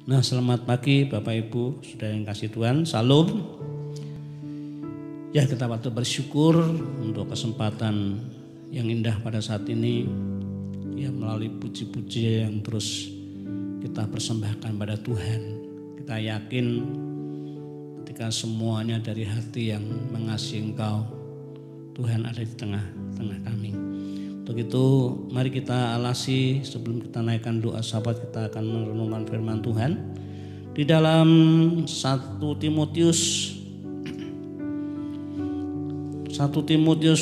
Nah, selamat pagi Bapak Ibu, saudara yang kasih Tuhan, salam. Ya, kita patut bersyukur untuk kesempatan yang indah pada saat ini, ya, melalui puji-puji yang terus kita persembahkan pada Tuhan. Kita yakin ketika semuanya dari hati yang mengasihi Engkau, Tuhan ada di tengah-tengah kami. Untuk itu mari kita alasi sebelum kita naikkan doa sahabat, kita akan merenungkan firman Tuhan di dalam 1 Timotius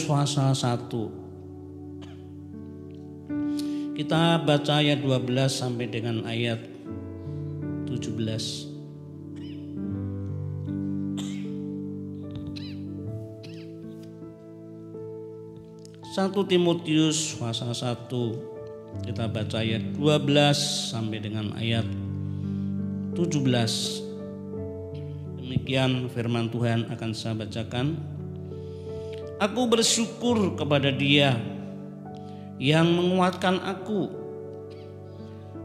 pasal 1. Kita baca ayat 12 sampai dengan ayat 17. 1 Timotius pasal 1, kita baca ayat 12 sampai dengan ayat 17. Demikian firman Tuhan akan saya bacakan. Aku bersyukur kepada Dia yang menguatkan aku,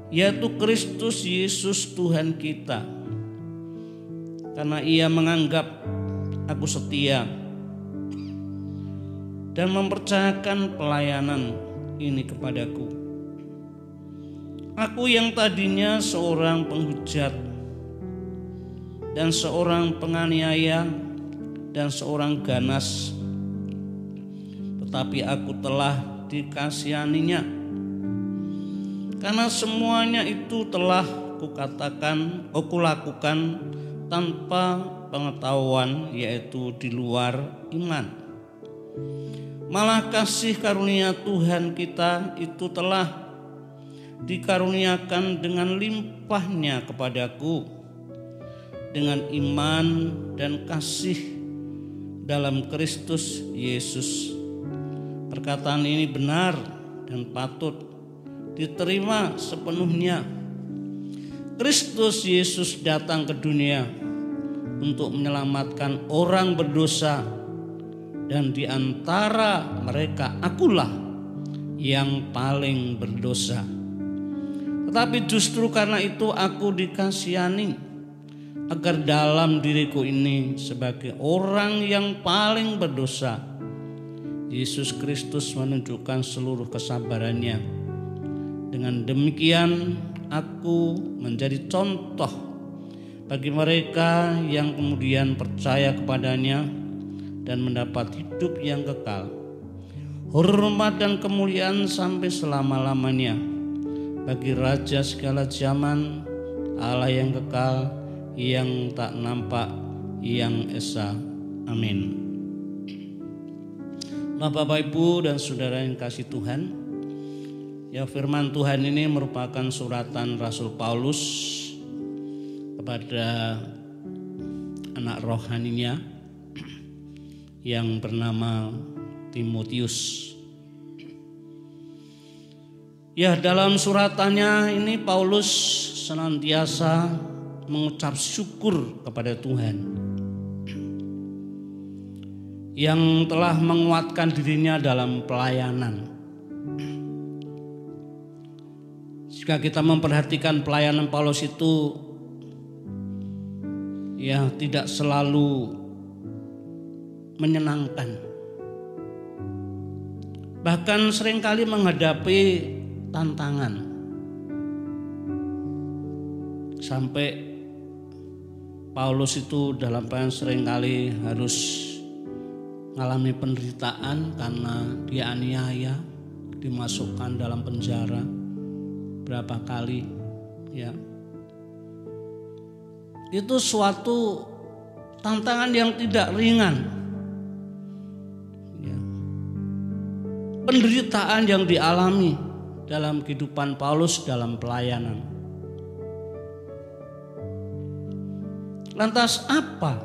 yaitu Kristus Yesus Tuhan kita, karena Ia menganggap aku setia dan mempercayakan pelayanan ini kepadaku. Aku yang tadinya seorang penghujat dan seorang penganiaya dan seorang ganas, tetapi aku telah dikasihaninya, karena semuanya itu telah kulakukan tanpa pengetahuan, yaitu di luar iman. Malah kasih karunia Tuhan kita itu telah dikaruniakan dengan limpahnya kepadaku dengan iman dan kasih dalam Kristus Yesus. Perkataan ini benar dan patut diterima sepenuhnya. Kristus Yesus datang ke dunia untuk menyelamatkan orang berdosa, dan di antara mereka akulah yang paling berdosa. Tetapi justru karena itu aku dikasihani, agar dalam diriku ini sebagai orang yang paling berdosa, Yesus Kristus menunjukkan seluruh kesabarannya. Dengan demikian aku menjadi contoh bagi mereka yang kemudian percaya kepadanya dan mendapat hidup yang kekal. Hormat dan kemuliaan sampai selama-lamanya bagi Raja segala zaman, Allah yang kekal, yang tak nampak, yang esa. Amin. Nah, Bapak Ibu dan saudara yang kasih Tuhan, ya, firman Tuhan ini merupakan suratan Rasul Paulus kepada anak rohaninya yang bernama Timotius. Ya, dalam suratannya ini Paulus senantiasa mengucap syukur kepada Tuhan yang telah menguatkan dirinya dalam pelayanan. Jika kita memperhatikan pelayanan Paulus itu, ya, tidak selalu menyenangkan, bahkan seringkali menghadapi tantangan, sampai Paulus itu dalam pelayanan seringkali harus mengalami penderitaan karena dianiaya, dimasukkan dalam penjara berapa kali, ya. Itu suatu tantangan yang tidak ringan. Penderitaan yang dialami dalam kehidupan Paulus dalam pelayanan. Lantas apa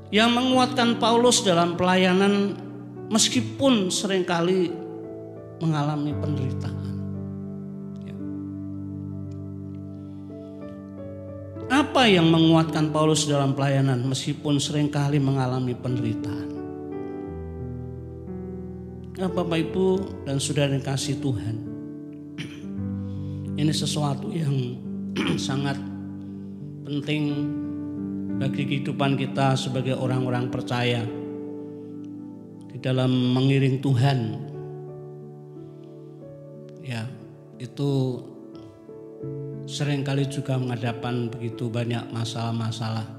yang menguatkan Paulus dalam pelayanan meskipun seringkali mengalami penderitaan? Apa yang menguatkan Paulus dalam pelayanan meskipun seringkali mengalami penderitaan? Bapak Ibu dan saudara yang kasih Tuhan, Ini sesuatu yang sangat penting bagi kehidupan kita sebagai orang-orang percaya di dalam mengiring Tuhan. Ya, itu seringkali juga menghadapkan begitu banyak masalah-masalah.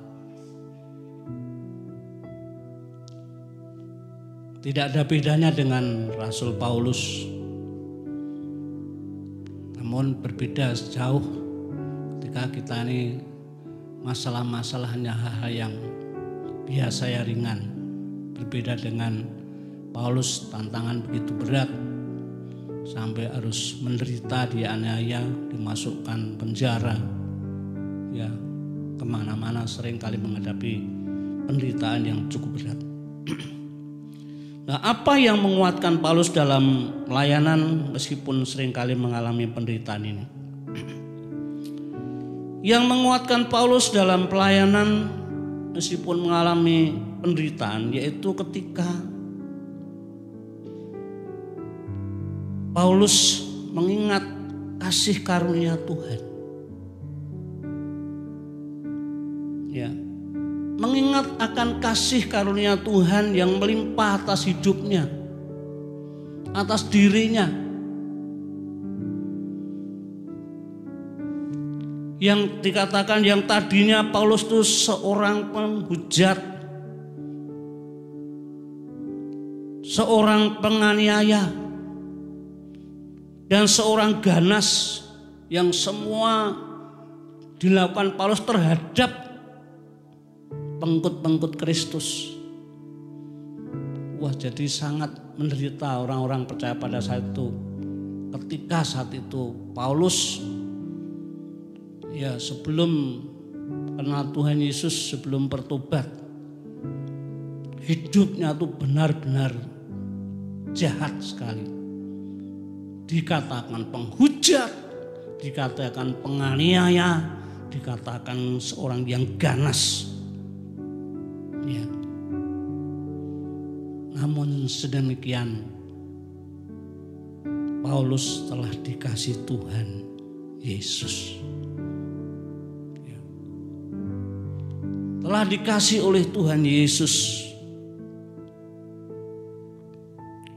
Tidak ada bedanya dengan Rasul Paulus, namun berbeda jauh ketika kita ini masalah-masalahnya hal-hal yang biasa ya ringan. Berbeda dengan Paulus, tantangan begitu berat sampai harus menderita, dianiaya, dimasukkan penjara, ya kemana-mana seringkali menghadapi penderitaan yang cukup berat. Nah, apa yang menguatkan Paulus dalam pelayanan meskipun seringkali mengalami penderitaan ini? Yang menguatkan Paulus dalam pelayanan meskipun mengalami penderitaan yaitu ketika Paulus mengingat kasih karunia Tuhan. Ya, mengingat akan kasih karunia Tuhan yang melimpah atas hidupnya, atas dirinya. Yang dikatakan yang tadinya Paulus itu seorang penghujat, seorang penganiaya, dan seorang ganas yang semua dilakukan Paulus terhadap pengikut-pengikut Kristus. Wah, jadi sangat menderita orang-orang percaya pada saat itu. Ketika saat itu Paulus ya sebelum kenal Tuhan Yesus, sebelum bertobat, hidupnya itu benar-benar jahat sekali. Dikatakan penghujat, dikatakan penganiaya, dikatakan seorang yang ganas. Ya. Namun sedemikian Paulus telah dikasih Tuhan Yesus. Telah dikasih oleh Tuhan Yesus.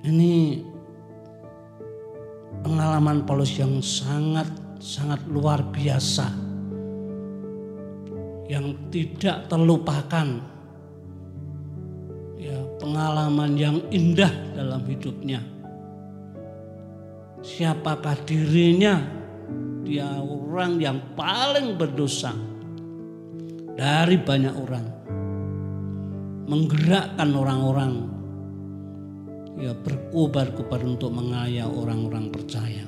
Ini pengalaman Paulus yang sangat luar biasa, yang tidak terlupakan. Ya, pengalaman yang indah dalam hidupnya. Siapakah dirinya? Dia orang yang paling berdosa dari banyak orang, menggerakkan orang-orang ya berkobar-kobar untuk menganiaya orang-orang percaya.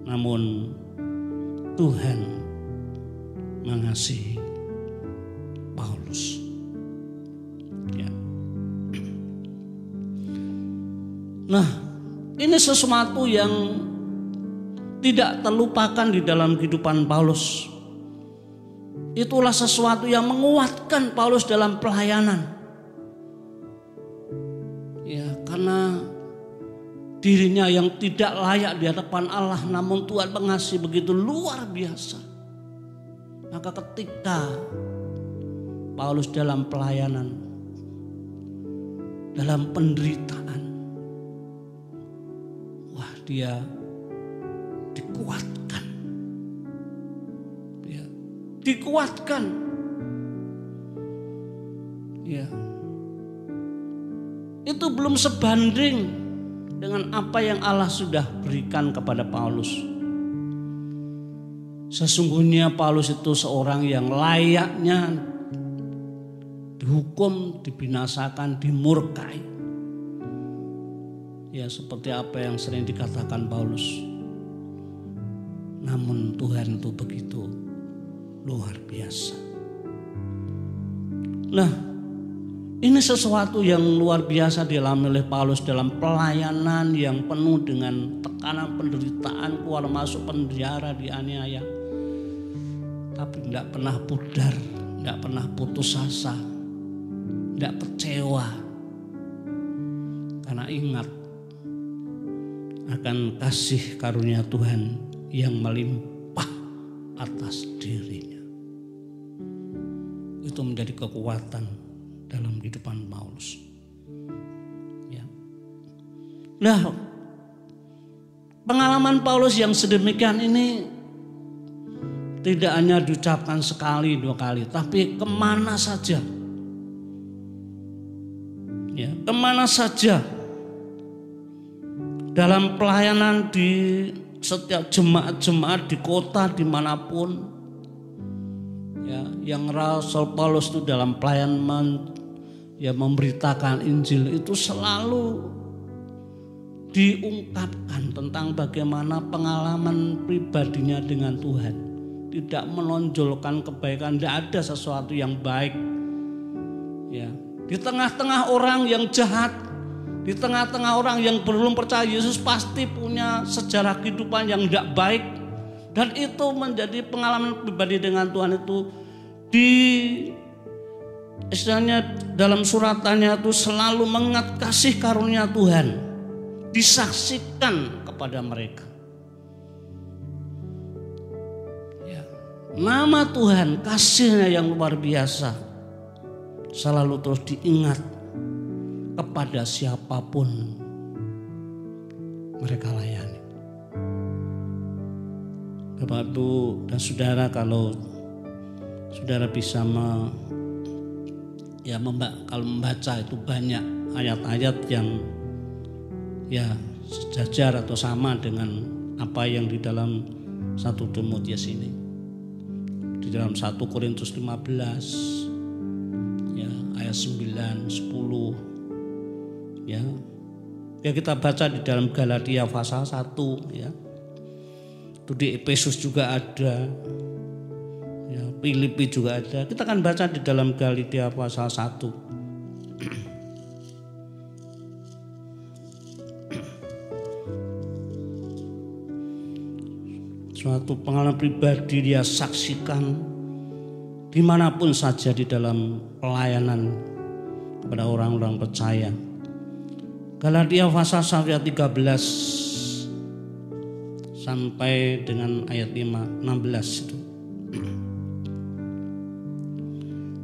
Namun Tuhan mengasihi Paulus. Ya. Nah, ini sesuatu yang tidak terlupakan di dalam kehidupan Paulus. Itulah sesuatu yang menguatkan Paulus dalam pelayanan. Ya, karena dirinya yang tidak layak di hadapan Allah, namun Tuhan mengasihi begitu luar biasa. Maka ketika Paulus dalam pelayanan, dalam penderitaan, wah dia dikuatkan. Dikuatkan. Ya. Itu belum sebanding dengan apa yang Allah sudah berikan kepada Paulus. Sesungguhnya Paulus itu seorang yang layaknya dihukum, dibinasakan, dimurkai. Ya, seperti apa yang sering dikatakan Paulus. Namun Tuhan itu begitu luar biasa. Nah, ini sesuatu yang luar biasa dialami oleh Paulus dalam pelayanan yang penuh dengan tekanan, penderitaan, keluar masuk penjara, dianiaya. Tapi tidak pernah pudar, tidak pernah putus asa, tidak kecewa. Karena ingat akan kasih karunia Tuhan yang melimpah atas dirinya. Itu menjadi kekuatan dalam kehidupan Paulus. Ya. Nah, pengalaman Paulus yang sedemikian ini tidak hanya diucapkan sekali dua kali, tapi kemana saja. Ya, kemana saja dalam pelayanan di setiap jemaat-jemaat di kota dimanapun, ya, yang Rasul Paulus itu dalam pelayanan ya memberitakan Injil itu selalu diungkapkan tentang bagaimana pengalaman pribadinya dengan Tuhan. Tidak menonjolkan kebaikan, tidak ada sesuatu yang baik. Ya, di tengah-tengah orang yang jahat, di tengah-tengah orang yang belum percaya Yesus pasti punya sejarah kehidupan yang tidak baik. Dan itu menjadi pengalaman pribadi dengan Tuhan itu istilahnya dalam suratannya itu selalu mengingat kasih karunia Tuhan, disaksikan kepada mereka. Nama Tuhan, kasihnya yang luar biasa selalu terus diingat kepada siapapun mereka layani. Bapak, Ibu, dan Saudara, kalau Saudara bisa kalau membaca itu banyak ayat-ayat yang ya sejajar atau sama dengan apa yang di dalam 1 Timotius ini. Di dalam 1 Korintus 15 ya ayat 9, 10 ya kita baca di dalam Galatia pasal 1 ya. Itu di Efesus juga ada. Ya, Filipi juga ada. Kita akan baca di dalam Galatia pasal 1. Suatu pengalaman pribadi dia saksikan dimanapun saja di dalam pelayanan kepada orang-orang percaya. Galatia pasal 1 ayat 13 sampai dengan ayat 16 itu.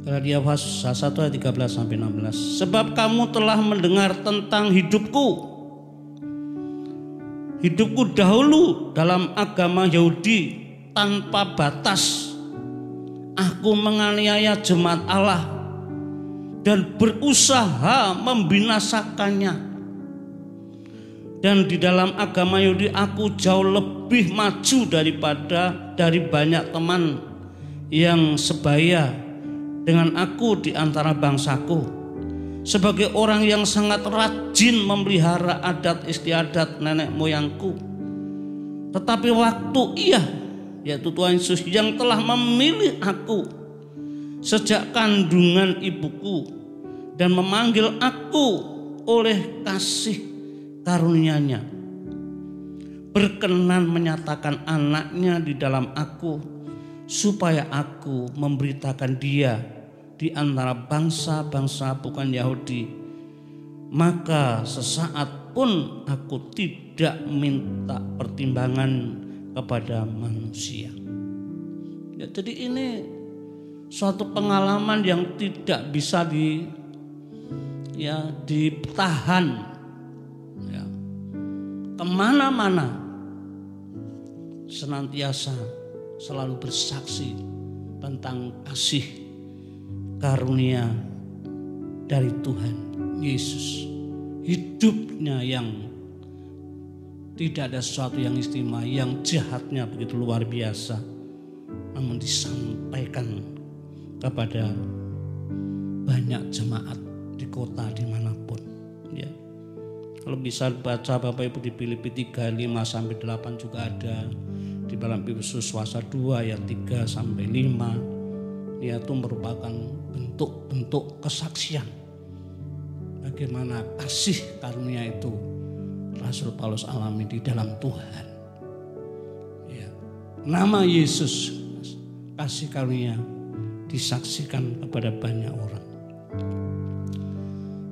Galatia pasal 1 ayat 13 sampai 16. Sebab kamu telah mendengar tentang hidupku dahulu dalam agama Yahudi tanpa batas. Aku menganiaya jemaat Allah dan berusaha membinasakannya. Dan di dalam agama Yahudi aku jauh lebih maju dari banyak teman yang sebaya dengan aku di antara bangsaku. Sebagai orang yang sangat rajin memelihara adat istiadat nenek moyangku. Tetapi waktu yaitu Tuhan Yesus yang telah memilih aku sejak kandungan ibuku dan memanggil aku oleh kasih karunia-Nya, berkenan menyatakan anaknya di dalam aku supaya aku memberitakan dia di antara bangsa-bangsa bukan Yahudi. Maka sesaat pun aku tidak minta pertimbangan kepada manusia. Ya, jadi ini suatu pengalaman yang tidak bisa ditahan. Ya. Kemana-mana senantiasa selalu bersaksi tentang kasih karunia dari Tuhan Yesus. Hidupnya yang tidak ada sesuatu yang istimewa, yang jahatnya begitu luar biasa, namun disampaikan kepada banyak jemaat di kota dimanapun. Ya. Kalau bisa baca Bapak Ibu di Filipi 3, 5 sampai 8 juga ada. Di dalam Efesus pasal 2 ayat 3 sampai 5. Itu merupakan bentuk-bentuk kesaksian bagaimana kasih karunia itu Rasul Paulus alami di dalam Tuhan. Ya. Nama Yesus, kasih karunia disaksikan kepada banyak orang.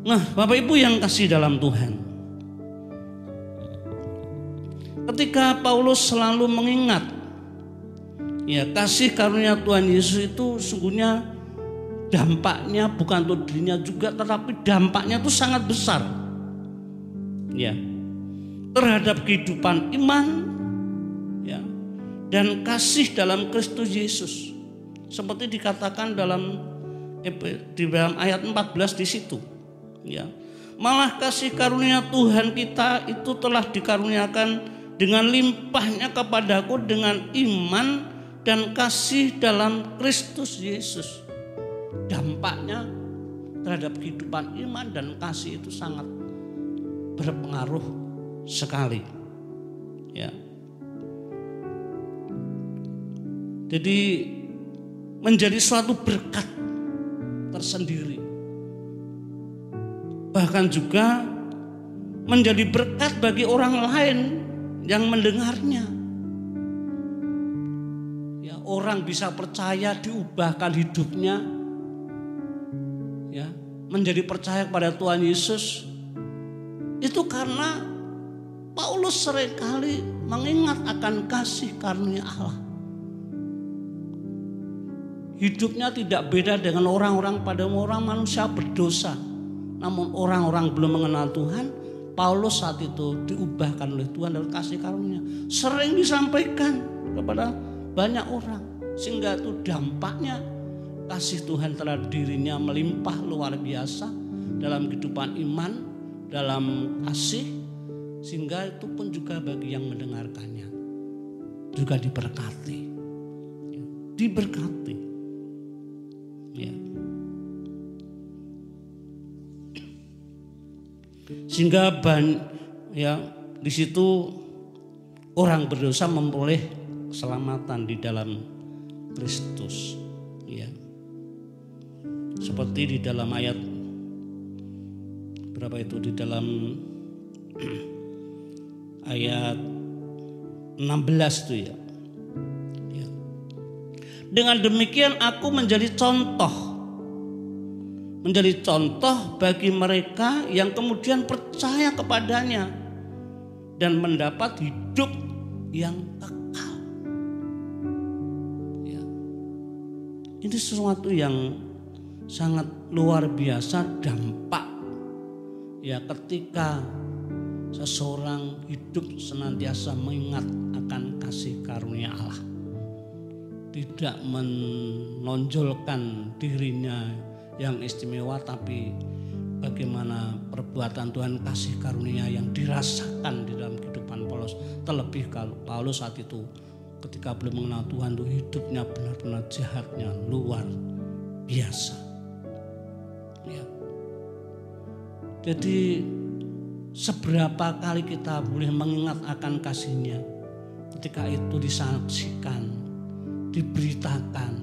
Nah, Bapak Ibu yang kasih dalam Tuhan, ketika Paulus selalu mengingat ya kasih karunia Tuhan Yesus itu sungguhnya dampaknya bukan untuk dirinya juga, tetapi dampaknya itu sangat besar ya terhadap kehidupan iman ya dan kasih dalam Kristus Yesus, seperti dikatakan di dalam ayat 14 di situ ya. Malah kasih karunia Tuhan kita itu telah dikaruniakan dengan limpahnya kepadaku dengan iman dan kasih dalam Kristus Yesus. Dampaknya terhadap kehidupan iman dan kasih itu sangat berpengaruh sekali ya. Jadi menjadi suatu berkat tersendiri, bahkan juga menjadi berkat bagi orang lain yang mendengarnya ya. Orang bisa percaya, diubahkan hidupnya ya, menjadi percaya kepada Tuhan Yesus itu karena Paulus seringkali mengingat akan kasih karunia Allah. Hidupnya tidak beda dengan orang-orang, pada orang manusia berdosa, namun orang-orang belum mengenal Tuhan. Paulus saat itu diubahkan oleh Tuhan dan kasih karunia sering disampaikan kepada banyak orang, sehingga itu dampaknya kasih Tuhan terhadap dirinya melimpah luar biasa dalam kehidupan iman, dalam kasih, sehingga itu pun juga bagi yang mendengarkannya juga diberkati ya. Sehingga di situ orang berdosa memperoleh keselamatan di dalam Kristus ya. Seperti di dalam ayat berapa itu, di dalam ayat 16 itu ya. Dengan demikian aku menjadi contoh bagi mereka yang kemudian percaya kepadanya dan mendapat hidup yang kekal ya. Ini sesuatu yang sangat luar biasa dampak ya, ketika seseorang hidup senantiasa mengingat akan kasih karunia Allah, tidak menonjolkan dirinya yang istimewa, tapi bagaimana perbuatan Tuhan, kasih karunia yang dirasakan di dalam kehidupan Paulus. Terlebih kalau Paulus saat itu ketika belum mengenal Tuhan, itu hidupnya benar-benar jahatnya luar biasa ya. Jadi seberapa kali kita boleh mengingat akan kasih-Nya ketika itu disaksikan, diberitakan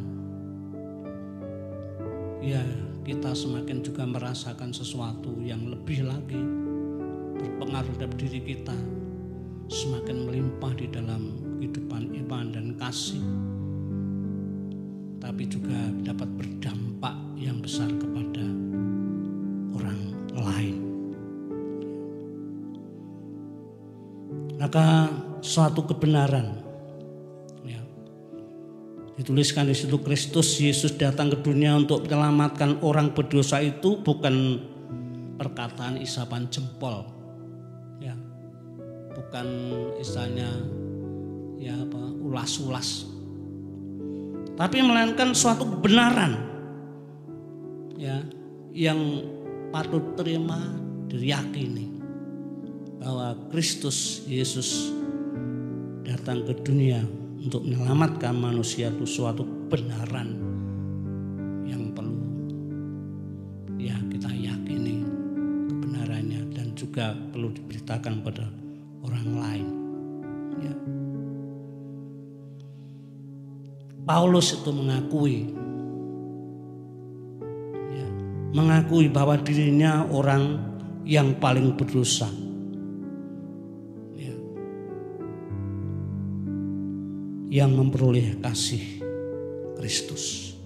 ya, kita semakin juga merasakan sesuatu yang lebih lagi berpengaruh terhadap diri kita, semakin melimpah di dalam kehidupan iman dan kasih, tapi juga dapat berdampak yang besar kepada orang lain. Maka suatu kebenaran dituliskan di situ, Kristus Yesus datang ke dunia untuk menyelamatkan orang berdosa, itu bukan perkataan isapan jempol ya, bukan istilahnya ya ulas-ulas, tapi melainkan suatu kebenaran ya yang patut terima, diyakini bahwa Kristus Yesus datang ke dunia untuk menyelamatkan manusia, itu suatu kebenaran yang perlu ya kita yakini kebenarannya, dan juga perlu diberitakan pada orang lain ya. Paulus itu mengakui bahwa dirinya orang yang paling berdosa yang memperoleh kasih Kristus.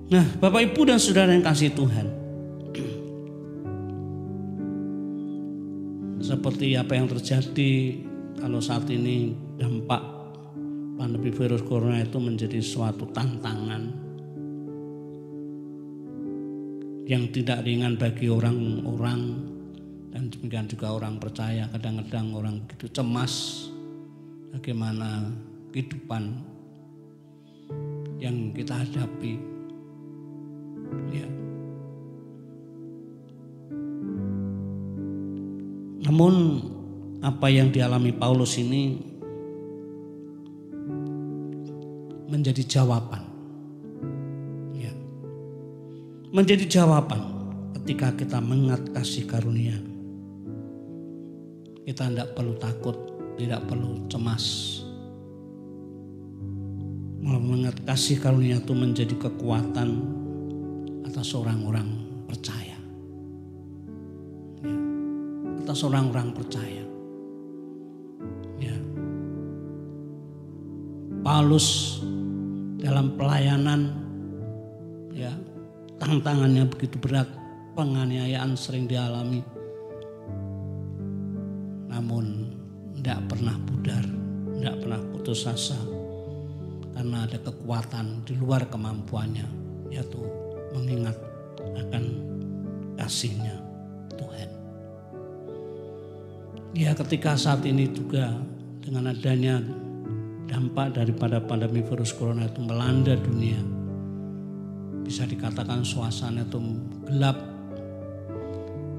Nah, Bapak Ibu dan Saudara yang kasih Tuhan, seperti apa yang terjadi kalau saat ini dampak pandemi virus corona itu menjadi suatu tantangan yang tidak ringan bagi orang-orang, dan demikian juga orang percaya. Kadang-kadang orang begitu cemas bagaimana kehidupan yang kita hadapi. Ya. Namun apa yang dialami Paulus ini menjadi jawaban. Ya. Menjadi jawaban ketika kita mengingat kasih karunia. Kita tidak perlu takut, tidak perlu cemas. Mengingat kasih karunia itu menjadi kekuatan atas orang-orang percaya. Ya. Atas orang-orang percaya. Ya. Paulus dalam pelayanan, ya, tantangannya begitu berat, penganiayaan sering dialami, namun tidak pernah pudar, tidak pernah putus asa, karena ada kekuatan di luar kemampuannya, yaitu mengingat akan kasih-Nya Tuhan. Ya, ketika saat ini juga dengan adanya dampak daripada pandemi virus corona itu melanda dunia, bisa dikatakan suasana itu gelap,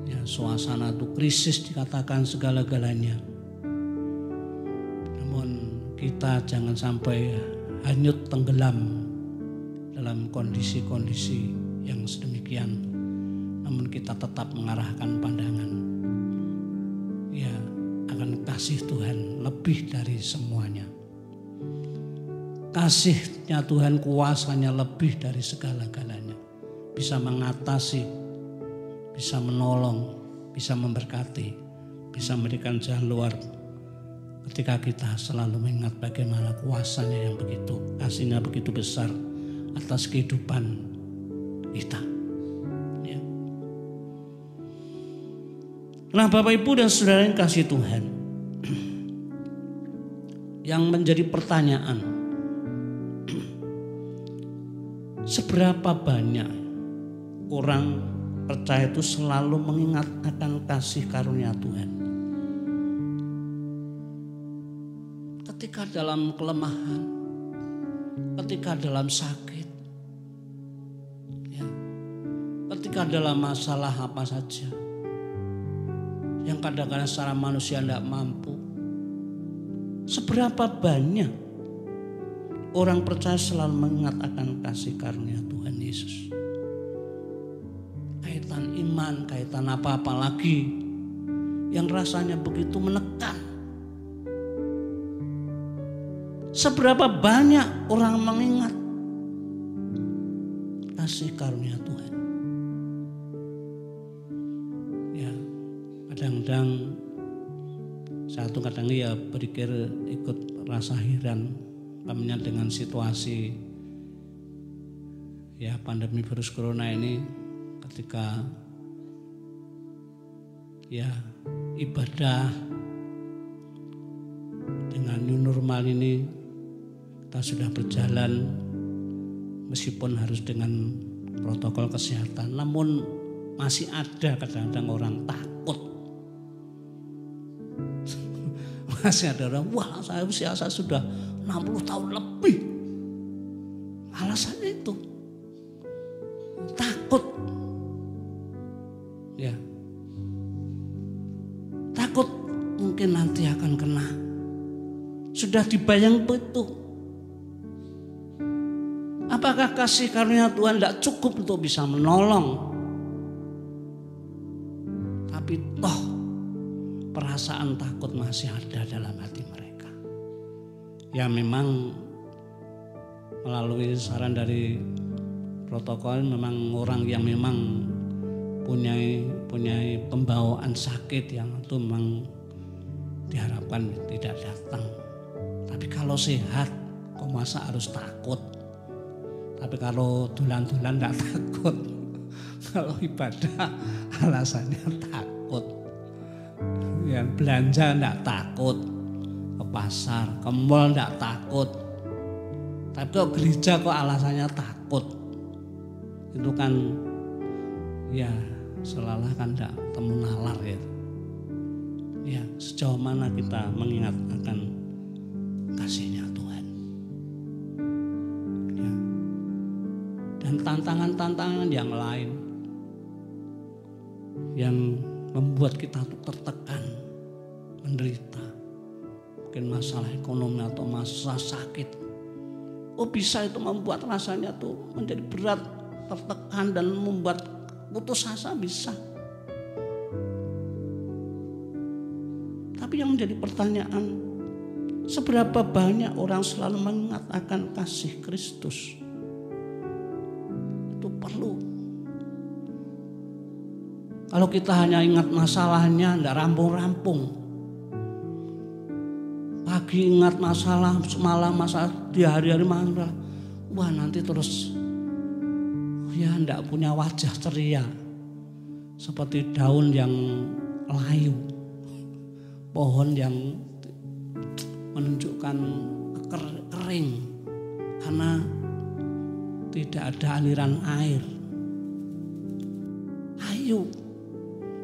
ya, suasana itu krisis, dikatakan segala-galanya. Namun kita jangan sampai hanyut tenggelam dalam kondisi-kondisi yang sedemikian, namun kita tetap mengarahkan pandangan, ya, akan kasih Tuhan lebih dari semuanya. Kasih-Nya Tuhan, kuasanya lebih dari segala-galanya, bisa mengatasi, bisa menolong, bisa memberkati, bisa memberikan jalan luar. Ketika kita selalu mengingat bagaimana kuasanya yang begitu, kasih-Nya begitu besar atas kehidupan kita. Ya. Nah, Bapak Ibu dan Saudara yang kasih Tuhan, yang menjadi pertanyaan, seberapa banyak orang percaya itu selalu mengingat akan kasih karunia Tuhan? Ketika dalam kelemahan, ketika dalam sakit, ya, ketika dalam masalah apa saja yang kadang-kadang secara manusia tidak mampu, seberapa banyak orang percaya selalu mengingat akan kasih karunia Tuhan Yesus? Kaitan iman, kaitan apa-apa lagi yang rasanya begitu menekan. Seberapa banyak orang mengingat kasih karunia Tuhan? Ya, kadang-kadang satu kadang ya berpikir ikut rasa heran, namanya dengan situasi, ya, pandemi virus corona ini, ketika, ya, ibadah dengan new normal ini kita sudah berjalan, meskipun harus dengan protokol kesehatan, namun masih ada kadang-kadang orang takut. Masih ada orang, wah, saya usia saya sudah 60 tahun lebih. Alasannya itu takut. Ya. Takut mungkin nanti akan kena. Sudah dibayang betul. Apakah kasih karunia Tuhan tidak cukup untuk bisa menolong? Tapi toh perasaan takut masih ada dalam hati mereka. Ya, memang melalui saran dari protokol, memang orang yang memang punya pembawaan sakit yang itu memang diharapkan tidak datang. Tapi kalau sehat, kok masa harus takut? Tapi kalau dulan-dulan enggak takut. Kalau ibadah alasannya takut. Ya, belanja enggak takut, ke pasar, ke mall enggak takut. Tapi kok gereja kok alasannya takut. Itu kan ya selalah kan enggak temu nalar ya. Ya, sejauh mana kita mengingat akan kasihnya Tuhan. Ya. Dan tantangan-tantangan yang lain yang membuat kita tertekan, menderita. Mungkin masalah ekonomi atau masalah sakit. Oh, bisa itu membuat rasanya tuh menjadi berat, tertekan dan membuat putus asa, bisa. Tapi yang menjadi pertanyaan, seberapa banyak orang selalu mengingat akan kasih Kristus? Itu perlu. Kalau kita hanya ingat masalahnya, enggak rampung-rampung. Pagi ingat masalah, semalam masalah, di hari-hari marah. Wah, nanti terus ya enggak punya wajah ceria. Seperti daun yang layu. Pohon yang menunjukkan kering. Karena tidak ada aliran air. Layu.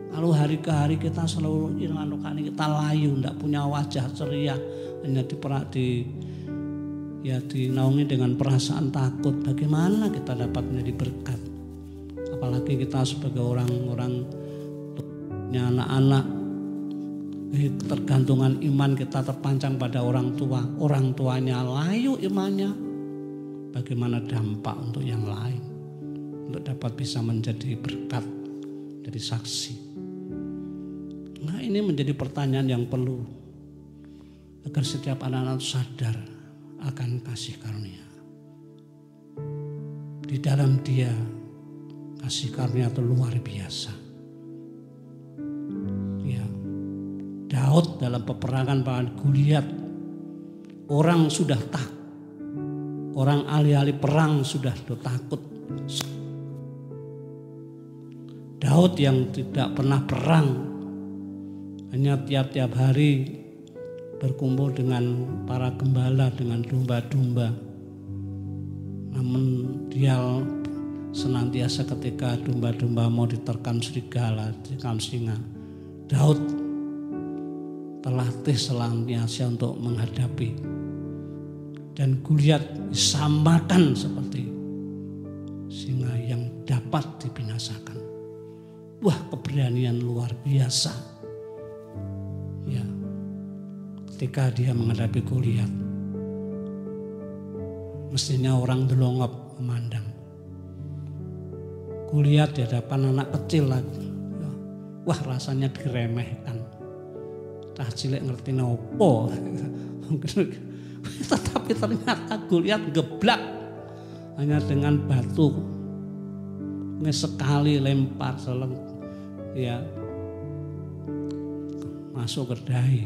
Kalau hari ke hari kita selalu kita layu, tidak punya wajah ceria, hanya dinaungi dengan perasaan takut. Bagaimana kita dapat menjadi berkat? Apalagi kita sebagai orang-orang punya anak-anak, ketergantungan iman kita terpancang pada orang tua. Orang tuanya layu imannya, bagaimana dampak untuk yang lain? Untuk dapat bisa menjadi berkat, jadi saksi. Nah, ini menjadi pertanyaan yang perlu agar setiap anak-anak sadar akan kasih karunia. Di dalam dia kasih karunia itu luar biasa. Ya, Daud dalam peperangan melawan Goliat, orang sudah takut, orang ahli-ahli perang sudah takut. Daud yang tidak pernah perang, hanya tiap-tiap hari berkumpul dengan para gembala, dengan domba-domba. Namun dia senantiasa ketika domba-domba mau diterkam serigala, diterkam singa, Daud terlatih senantiasa untuk menghadapi. Dan Goliat disamakan seperti singa yang dapat dibinasakan. Wah, keberanian luar biasa. Ya, ketika dia menghadapi Goliat, mestinya orang delongop memandang. Goliat di hadapan anak kecil lagi. Wah, rasanya diremehkan. Cah cilik ngerti nopo. Tetapi ternyata Goliat geblak hanya dengan batu. Ini sekali lempar ya, masuk ke dahi,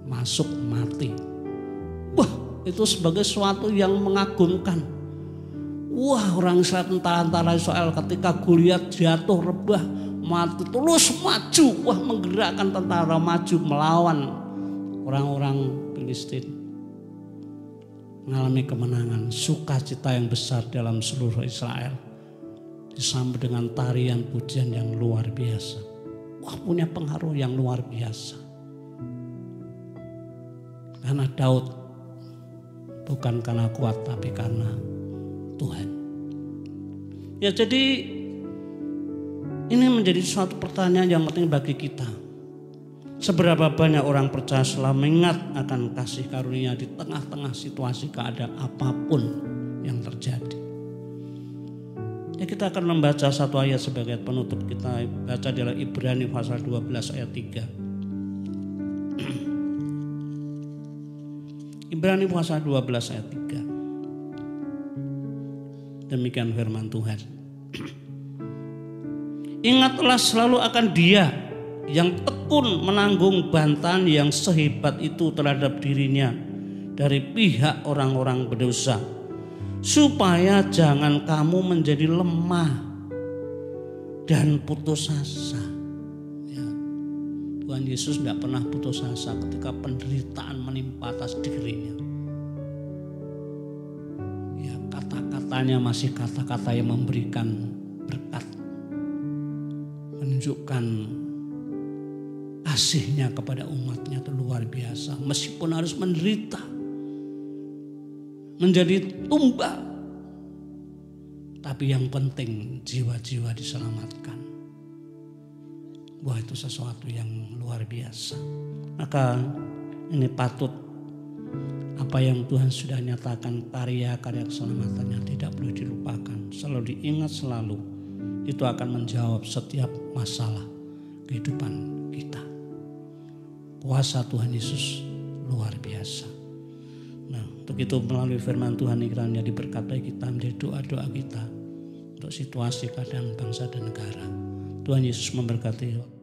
masuk mati. Wah, itu sebagai sesuatu yang mengagumkan. Wah, orang Israel, tentara Israel ketika Goliat jatuh rebah mati terus maju. Wah, menggerakkan tentara maju melawan orang-orang Filistin. Mengalami kemenangan, sukacita yang besar dalam seluruh Israel. Disambut dengan tarian pujian yang luar biasa. Wah, punya pengaruh yang luar biasa. Karena Daud bukan karena kuat, tapi karena Tuhan. Ya, jadi ini menjadi suatu pertanyaan yang penting bagi kita. Seberapa banyak orang percaya selalu mengingat akan kasih karunia di tengah-tengah situasi keadaan apapun yang terjadi. Ya, kita akan membaca satu ayat sebagai penutup. Kita baca dalam Ibrani pasal 12 ayat 3. Ibrani pasal 12 ayat 3. Demikian firman Tuhan. Ingatlah selalu akan Dia yang tekun menanggung bantahan yang sehebat itu terhadap dirinya dari pihak orang-orang berdosa, supaya jangan kamu menjadi lemah dan putus asa. Ya. Tuhan Yesus tidak pernah putus asa ketika penderitaan menimpa atas dirinya. Ya, kata-katanya masih kata-kata yang memberikan berkat, menunjukkan kasihnya kepada umatnya itu luar biasa. Meskipun harus menderita, menjadi tumbal, tapi yang penting jiwa-jiwa diselamatkan. Wah, itu sesuatu yang luar biasa. Maka ini patut apa yang Tuhan sudah nyatakan, karya-karya keselamatannya tidak perlu dilupakan. Selalu diingat selalu. Itu akan menjawab setiap masalah kehidupan kita. Kuasa Tuhan Yesus luar biasa. Nah, untuk itu melalui firman Tuhan ini kiranya diberkati kita menjadi doa-doa kita untuk situasi keadaan bangsa dan negara. Tuhan Yesus memberkati.